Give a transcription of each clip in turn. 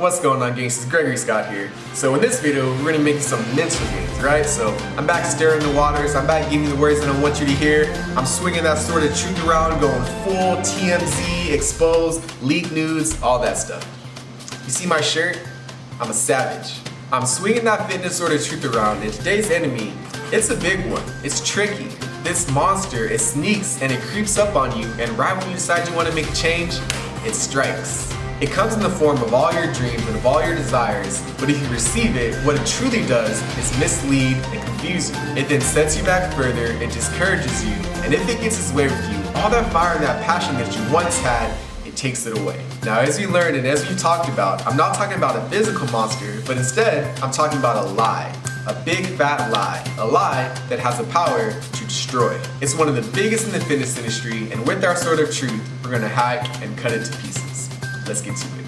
What's going on, gangsters? Gregory here. So in this video, we're gonna make some mental games, right? So I'm back stirring the waters. I'm back giving you the words that I want you to hear. I'm swinging that sword of truth around, going full TMZ, exposed, leak news, all that stuff. You see my shirt? I'm a savage. I'm swinging that fitness sword of truth around, and today's enemy, it's a big one. It's tricky. This monster, it sneaks and it creeps up on you, and right when you decide you want to make a change, it strikes. It comes in the form of all your dreams and of all your desires, but if you receive it, what it truly does is mislead and confuse you. It then sets you back further, it discourages you, and if it gets its way with you, all that fire and that passion that you once had, it takes it away. Now, as we learned and as we talked about, I'm not talking about a physical monster, but instead, I'm talking about a lie. A big fat lie. A lie that has the power to destroy. It's one of the biggest in the fitness industry, and with our sword of truth, we're gonna hack and cut it to pieces. Let's get to it.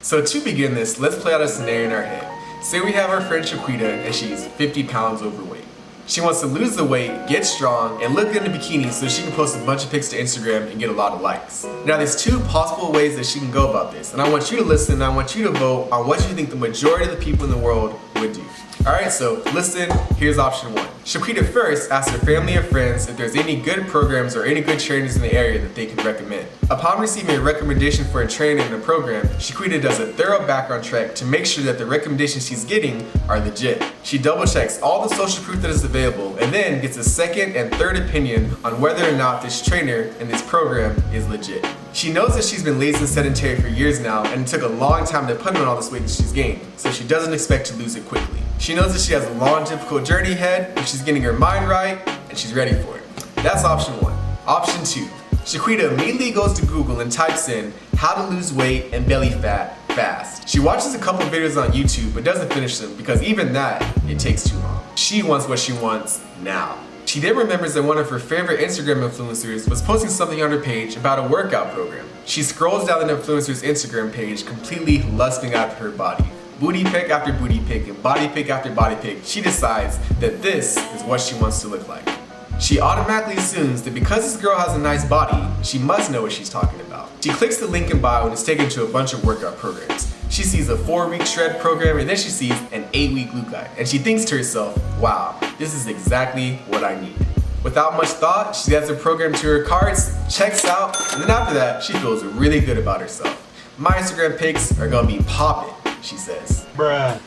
So to begin this, let's play out a scenario in our head. Say we have our friend Shaquita and she's 50 pounds overweight. She wants to lose the weight, get strong, and look good in a bikini so she can post a bunch of pics to Instagram and get a lot of likes. Now there's two possible ways that she can go about this, and I want you to listen and I want you to vote on what you think the majority of the people in the world would do. Alright, so listen, here's option one. Shaquita first asks her family and friends if there's any good programs or any good trainers in the area that they can recommend. Upon receiving a recommendation for a trainer in a program, Shaquita does a thorough background check to make sure that the recommendations she's getting are legit. She double checks all the social proof that is available and then gets a second and third opinion on whether or not this trainer and this program is legit. She knows that she's been lazy and sedentary for years now, and it took a long time to put on all this weight that she's gained, so she doesn't expect to lose it quickly. She knows that she has a long, difficult journey ahead, but she's getting her mind right, and she's ready for it. That's option one. Option two. Shaquita immediately goes to Google and types in how to lose weight and belly fat fast. She watches a couple videos on YouTube, but doesn't finish them because even that, it takes too long. She wants what she wants now. She then remembers that one of her favorite Instagram influencers was posting something on her page about a workout program. She scrolls down the influencer's Instagram page, completely lusting after her body. Booty pic after booty pic and body pic after body pic, she decides that this is what she wants to look like. She automatically assumes that because this girl has a nice body, she must know what she's talking about. She clicks the link in bio and is taken to a bunch of workout programs. She sees a 4-week shred program and then she sees an 8-week glute guide. And she thinks to herself, wow, this is exactly what I need. Without much thought, she adds the program to her carts, checks out, and then after that, she feels really good about herself. My Instagram pics are gonna be popping, she says. Bruh.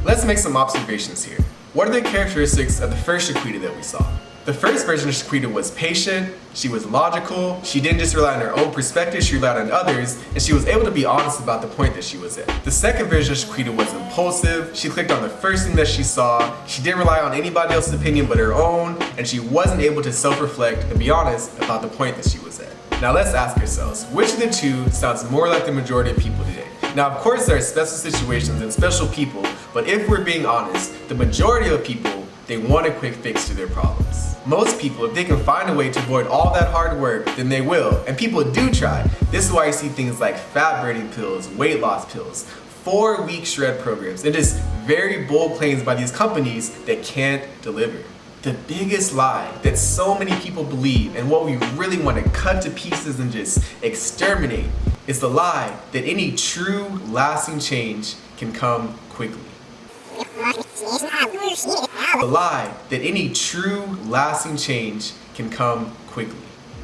Let's make some observations here. What are the characteristics of the first Shaquita that we saw? The first version of Shaquita was patient, she was logical, she didn't just rely on her own perspective, she relied on others, and she was able to be honest about the point that she was at. The second version of Shaquita was impulsive, she clicked on the first thing that she saw, she didn't rely on anybody else's opinion but her own, and she wasn't able to self-reflect and be honest about the point that she was at. Now let's ask ourselves, which of the two sounds more like the majority of people today? Now of course there are special situations and special people, but if we're being honest, the majority of people, they want a quick fix to their problems. Most people, if they can find a way to avoid all that hard work, then they will. And people do try. This is why you see things like fat burning pills, weight loss pills, 4-week shred programs, and just very bold claims by these companies that can't deliver. The biggest lie that so many people believe and what we really want to cut to pieces and just exterminate is the lie that any true lasting change can come quickly. The lie that any true lasting change can come quickly.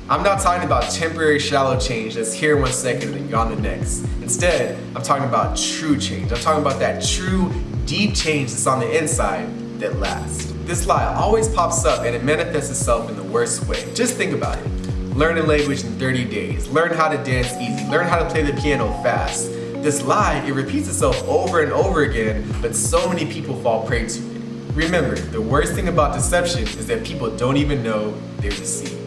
I'm not talking about temporary shallow change that's here 1 second and then gone the next. Instead, I'm talking about true change. I'm talking about that true deep change that's on the inside that lasts. This lie always pops up and it manifests itself in the worst way. Just think about it. Learn a language in 30 days. Learn how to dance easy. Learn how to play the piano fast. This lie, it repeats itself over and over again, but so many people fall prey to it. Remember, the worst thing about deception is that people don't even know they're deceived.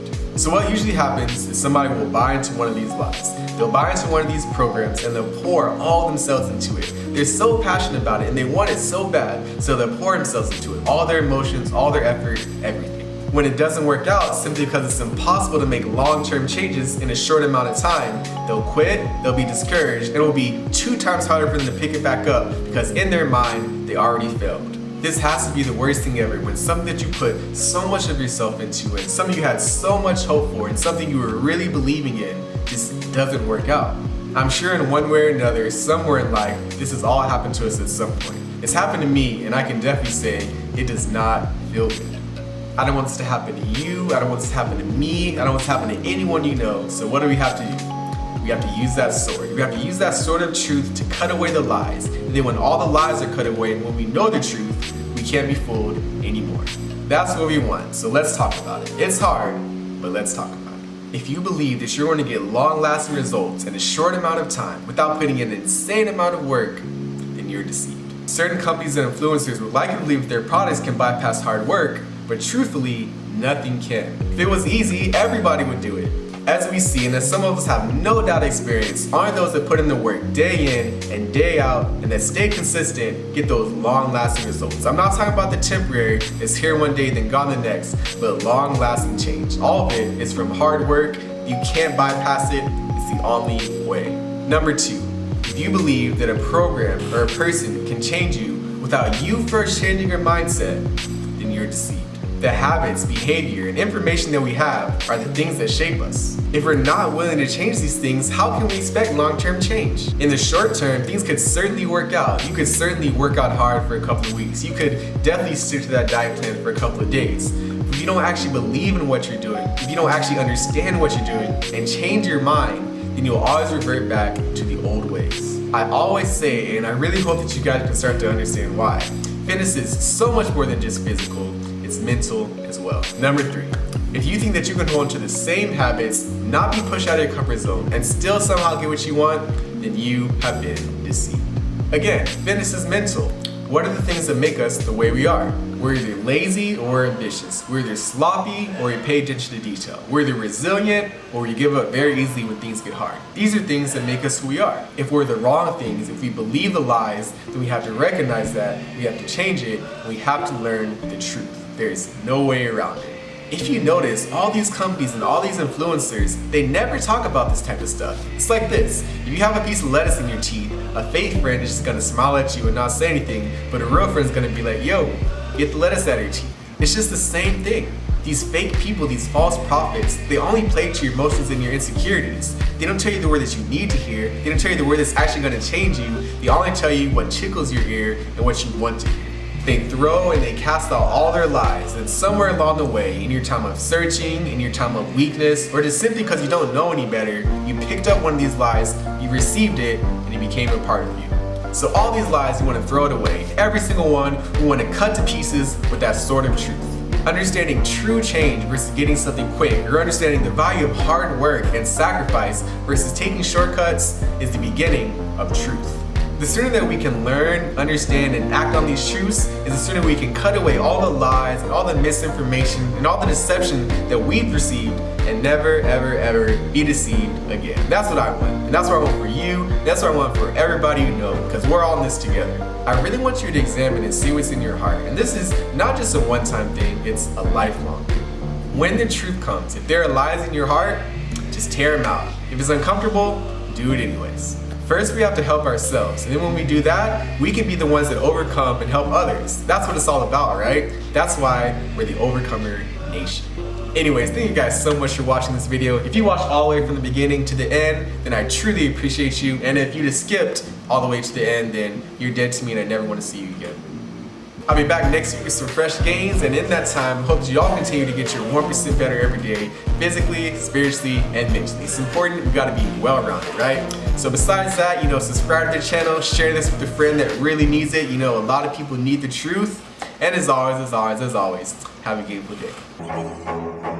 So what usually happens is somebody will buy into one of these lies. They'll buy into one of these programs and they'll pour all themselves into it. They're so passionate about it and they want it so bad, so they'll pour themselves into it. All their emotions, all their effort, everything. When it doesn't work out, simply because it's impossible to make long-term changes in a short amount of time, they'll quit, they'll be discouraged, and it will be 2 times harder for them to pick it back up because in their mind, they already failed. This has to be the worst thing ever, when something that you put so much of yourself into and something you had so much hope for and something you were really believing in just doesn't work out. I'm sure in one way or another, somewhere in life, this has all happened to us at some point. It's happened to me, and I can definitely say it does not feel good. I don't want this to happen to you, I don't want this to happen to me, I don't want this to happen to anyone you know, so what do we have to do? We have to use that sword. We have to use that sword of truth to cut away the lies. And then when all the lies are cut away and when we know the truth, we can't be fooled anymore. That's what we want, so let's talk about it. It's hard, but let's talk about it. If you believe that you're going to get long-lasting results in a short amount of time without putting in an insane amount of work, then you're deceived. Certain companies and influencers would like to believe that their products can bypass hard work, but truthfully, nothing can. If it was easy, everybody would do it. As we see, and as some of us have no doubt experience, are those that put in the work day in and day out and that stay consistent get those long-lasting results. I'm not talking about the temporary, it's here one day then gone the next, but long-lasting change. All of it is from hard work. You can't bypass it. It's the only way. Number 2, if you believe that a program or a person can change you without you first changing your mindset, then you're deceived. The habits, behavior, and information that we have are the things that shape us. If we're not willing to change these things, how can we expect long-term change? In the short term, things could certainly work out. You could certainly work out hard for a couple of weeks. You could definitely stick to that diet plan for a couple of days. But if you don't actually believe in what you're doing, if you don't actually understand what you're doing and change your mind, then you'll always revert back to the old ways. I always say, and I really hope that you guys can start to understand why, fitness is so much more than just physical. It's mental as well. Number 3, if you think that you can hold to the same habits, not be pushed out of your comfort zone, and still somehow get what you want, then you have been deceived. Again, fitness is mental. What are the things that make us the way we are? We're either lazy or ambitious. We're either sloppy or we pay attention to detail. We're either resilient or we give up very easily when things get hard. These are things that make us who we are. If we're the wrong things, if we believe the lies, then we have to recognize that, we have to change it, and we have to learn the truth. There's no way around it. If you notice, all these companies and all these influencers, they never talk about this type of stuff. It's like this: if you have a piece of lettuce in your teeth, a fake friend is just gonna smile at you and not say anything, but a real friend's gonna be like, yo, get the lettuce out of your teeth. It's just the same thing. These fake people, these false prophets, they only play to your emotions and your insecurities. They don't tell you the word that you need to hear. They don't tell you the word that's actually gonna change you. They only tell you what tickles your ear and what you want to hear. They throw and they cast out all their lies, and somewhere along the way, in your time of searching, in your time of weakness, or just simply because you don't know any better, you picked up one of these lies, you received it, and it became a part of you. So all these lies, you want to throw it away. Every single one, we want to cut to pieces with that sword of truth. Understanding true change versus getting something quick, or understanding the value of hard work and sacrifice versus taking shortcuts is the beginning of truth. The sooner that we can learn, understand, and act on these truths is the sooner we can cut away all the lies and all the misinformation and all the deception that we've received and never, ever, ever be deceived again. That's what I want. And that's what I want for you. That's what I want for everybody you know, because we're all in this together. I really want you to examine and see what's in your heart. And this is not just a one-time thing, it's a lifelong thing. When the truth comes, if there are lies in your heart, just tear them out. If it's uncomfortable, do it anyways. First, we have to help ourselves, and then when we do that, we can be the ones that overcome and help others. That's what it's all about, right? That's why we're the Overcomer Nation. Anyways, thank you guys so much for watching this video. If you watched all the way from the beginning to the end, then I truly appreciate you. And if you just skipped all the way to the end, then you're dead to me and I never want to see you again. I'll be back next week with some fresh gains, and in that time, hope that you all continue to get your 1% better every day, physically, spiritually, and mentally. It's important, we gotta be well-rounded, right? So besides that, subscribe to the channel, share this with a friend that really needs it. A lot of people need the truth. And as always, have a gameful day.